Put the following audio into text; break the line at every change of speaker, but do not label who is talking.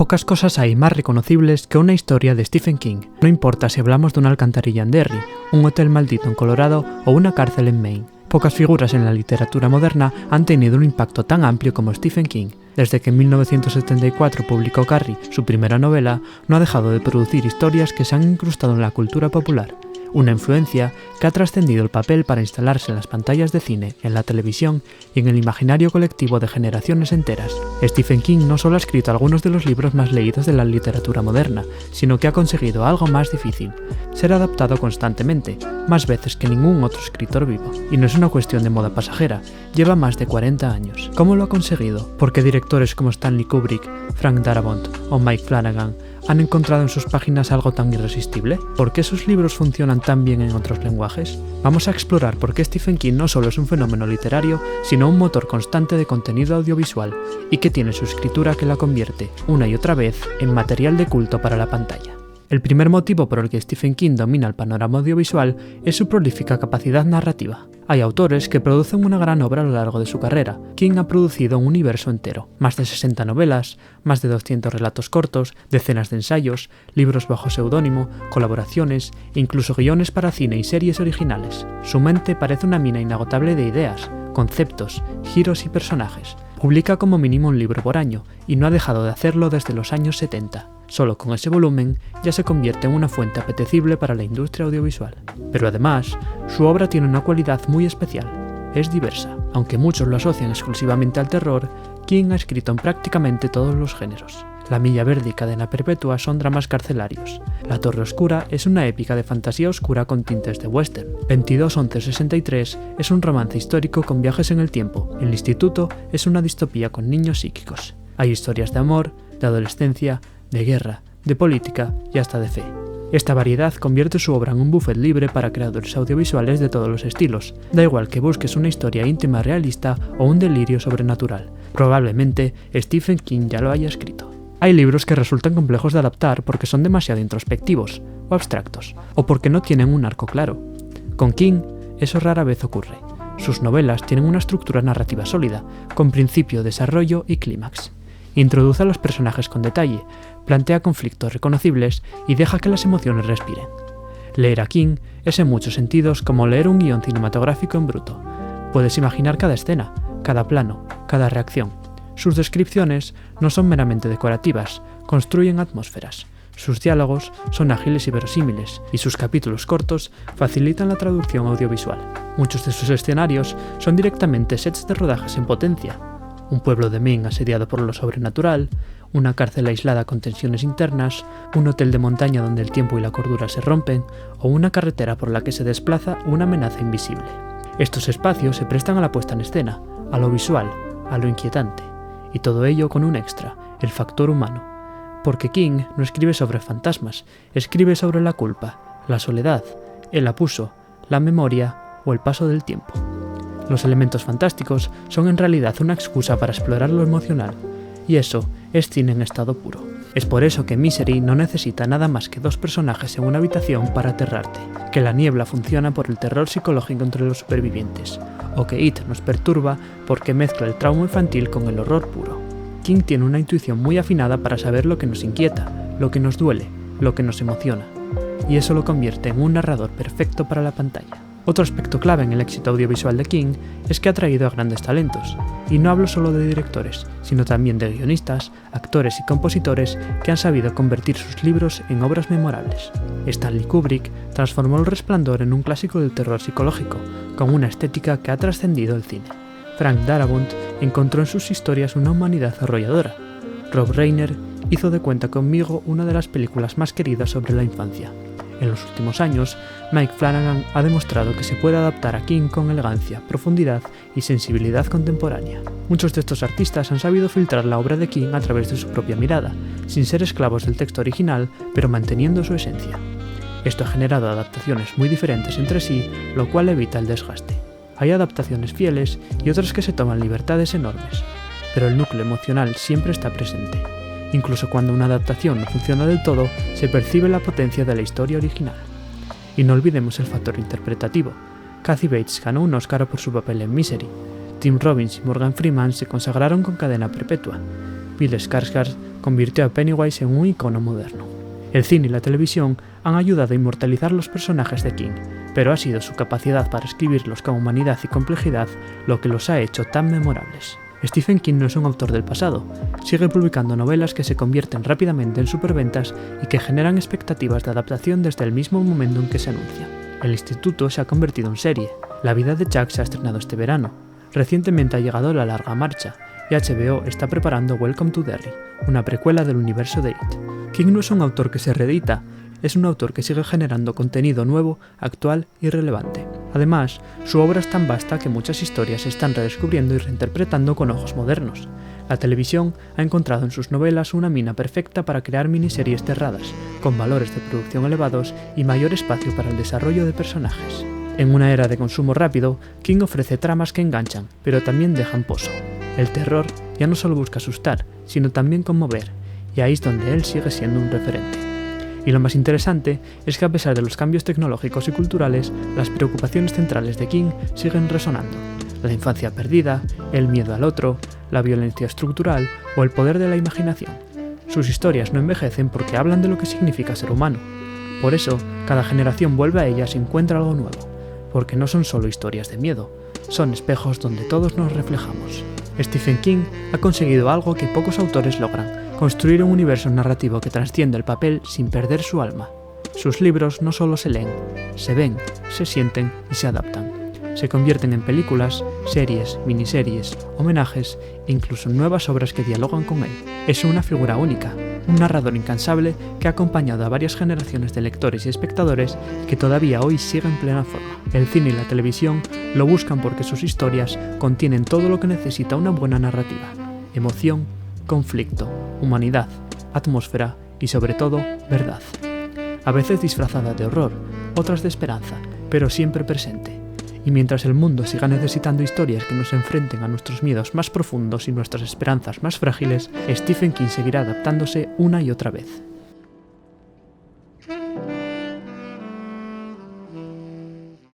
Pocas cosas hay más reconocibles que una historia de Stephen King, no importa si hablamos de una alcantarilla en Derry, un hotel maldito en Colorado o una cárcel en Maine. Pocas figuras en la literatura moderna han tenido un impacto tan amplio como Stephen King. Desde que en 1974 publicó Carrie, su primera novela, no ha dejado de producir historias que se han incrustado en la cultura popular. Una influencia que ha trascendido el papel para instalarse en las pantallas de cine, en la televisión y en el imaginario colectivo de generaciones enteras. Stephen King no solo ha escrito algunos de los libros más leídos de la literatura moderna, sino que ha conseguido algo más difícil: ser adaptado constantemente, más veces que ningún otro escritor vivo. Y no es una cuestión de moda pasajera, lleva más de 40 años. ¿Cómo lo ha conseguido? Porque directores como Stanley Kubrick, Frank Darabont o Mike Flanagan han encontrado en sus páginas algo tan irresistible. ¿Por qué sus libros funcionan tan bien en otros lenguajes? Vamos a explorar por qué Stephen King no solo es un fenómeno literario, sino un motor constante de contenido audiovisual, y que tiene su escritura que la convierte, una y otra vez, en material de culto para la pantalla. El primer motivo por el que Stephen King domina el panorama audiovisual es su prolífica capacidad narrativa. Hay autores que producen una gran obra a lo largo de su carrera. King ha producido un universo entero, más de 60 novelas, más de 200 relatos cortos, decenas de ensayos, libros bajo seudónimo, colaboraciones e incluso guiones para cine y series originales. Su mente parece una mina inagotable de ideas, conceptos, giros y personajes. Publica como mínimo un libro por año, y no ha dejado de hacerlo desde los años 70. Solo con ese volumen ya se convierte en una fuente apetecible para la industria audiovisual. Pero además, su obra tiene una cualidad muy especial: es diversa. Aunque muchos lo asocian exclusivamente al terror, King ha escrito en prácticamente todos los géneros. La Milla Verde y Cadena Perpetua son dramas carcelarios. La Torre Oscura es una épica de fantasía oscura con tintes de western. 22-11-63 es un romance histórico con viajes en el tiempo. El Instituto es una distopía con niños psíquicos. Hay historias de amor, de adolescencia, de guerra, de política y hasta de fe. Esta variedad convierte su obra en un buffet libre para creadores audiovisuales de todos los estilos. Da igual que busques una historia íntima realista o un delirio sobrenatural. Probablemente Stephen King ya lo haya escrito. Hay libros que resultan complejos de adaptar porque son demasiado introspectivos o abstractos, o porque no tienen un arco claro. Con King, eso rara vez ocurre. Sus novelas tienen una estructura narrativa sólida, con principio, desarrollo y clímax. Introduce a los personajes con detalle, plantea conflictos reconocibles y deja que las emociones respiren. Leer a King es en muchos sentidos como leer un guión cinematográfico en bruto. Puedes imaginar cada escena, cada plano, cada reacción. Sus descripciones no son meramente decorativas, construyen atmósferas. Sus diálogos son ágiles y verosímiles, y sus capítulos cortos facilitan la traducción audiovisual. Muchos de sus escenarios son directamente sets de rodajes en potencia. Un pueblo de Maine asediado por lo sobrenatural, una cárcel aislada con tensiones internas, un hotel de montaña donde el tiempo y la cordura se rompen, o una carretera por la que se desplaza una amenaza invisible. Estos espacios se prestan a la puesta en escena, a lo visual, a lo inquietante, y todo ello con un extra, el factor humano. Porque King no escribe sobre fantasmas, escribe sobre la culpa, la soledad, el abuso, la memoria o el paso del tiempo. Los elementos fantásticos son en realidad una excusa para explorar lo emocional, y eso es cine en estado puro. Es por eso que Misery no necesita nada más que dos personajes en una habitación para aterrarte, que La Niebla funciona por el terror psicológico entre los supervivientes, o que It nos perturba porque mezcla el trauma infantil con el horror puro. King tiene una intuición muy afinada para saber lo que nos inquieta, lo que nos duele, lo que nos emociona, y eso lo convierte en un narrador perfecto para la pantalla. Otro aspecto clave en el éxito audiovisual de King es que ha traído a grandes talentos, y no hablo solo de directores, sino también de guionistas, actores y compositores que han sabido convertir sus libros en obras memorables. Stanley Kubrick transformó El Resplandor en un clásico del terror psicológico, con una estética que ha trascendido el cine. Frank Darabont encontró en sus historias una humanidad arrolladora. Rob Reiner hizo de Cuenta conmigo una de las películas más queridas sobre la infancia. En los últimos años, Mike Flanagan ha demostrado que se puede adaptar a King con elegancia, profundidad y sensibilidad contemporánea. Muchos de estos artistas han sabido filtrar la obra de King a través de su propia mirada, sin ser esclavos del texto original, pero manteniendo su esencia. Esto ha generado adaptaciones muy diferentes entre sí, lo cual evita el desgaste. Hay adaptaciones fieles y otras que se toman libertades enormes, pero el núcleo emocional siempre está presente. Incluso cuando una adaptación no funciona del todo, se percibe la potencia de la historia original. Y no olvidemos el factor interpretativo. Kathy Bates ganó un Oscar por su papel en Misery. Tim Robbins y Morgan Freeman se consagraron con Cadena Perpetua. Bill Skarsgård convirtió a Pennywise en un icono moderno. El cine y la televisión han ayudado a inmortalizar los personajes de King, pero ha sido su capacidad para escribirlos con humanidad y complejidad lo que los ha hecho tan memorables. Stephen King no es un autor del pasado, sigue publicando novelas que se convierten rápidamente en superventas y que generan expectativas de adaptación desde el mismo momento en que se anuncia. El Instituto se ha convertido en serie, La vida de Chuck se ha estrenado este verano, recientemente ha llegado La larga marcha, y HBO está preparando Welcome to Derry, una precuela del universo de It. King no es un autor que se reedita, es un autor que sigue generando contenido nuevo, actual y relevante. Además, su obra es tan vasta que muchas historias se están redescubriendo y reinterpretando con ojos modernos. La televisión ha encontrado en sus novelas una mina perfecta para crear miniseries cerradas, con valores de producción elevados y mayor espacio para el desarrollo de personajes. En una era de consumo rápido, King ofrece tramas que enganchan, pero también dejan pozo. El terror ya no solo busca asustar, sino también conmover, y ahí es donde él sigue siendo un referente. Y lo más interesante es que a pesar de los cambios tecnológicos y culturales, las preocupaciones centrales de King siguen resonando. La infancia perdida, el miedo al otro, la violencia estructural o el poder de la imaginación. Sus historias no envejecen porque hablan de lo que significa ser humano. Por eso, cada generación vuelve a ellas y encuentra algo nuevo, porque no son solo historias de miedo, son espejos donde todos nos reflejamos. Stephen King ha conseguido algo que pocos autores logran: construir un universo narrativo que trasciende el papel sin perder su alma. Sus libros no solo se leen, se ven, se sienten y se adaptan. Se convierten en películas, series, miniseries, homenajes e incluso nuevas obras que dialogan con él. Es una figura única, un narrador incansable que ha acompañado a varias generaciones de lectores y espectadores que todavía hoy sigue en plena forma. El cine y la televisión lo buscan porque sus historias contienen todo lo que necesita una buena narrativa: emoción, conflicto, humanidad, atmósfera y sobre todo, verdad. A veces disfrazada de horror, otras de esperanza, pero siempre presente. Y mientras el mundo siga necesitando historias que nos enfrenten a nuestros miedos más profundos y nuestras esperanzas más frágiles, Stephen King seguirá adaptándose una y otra vez.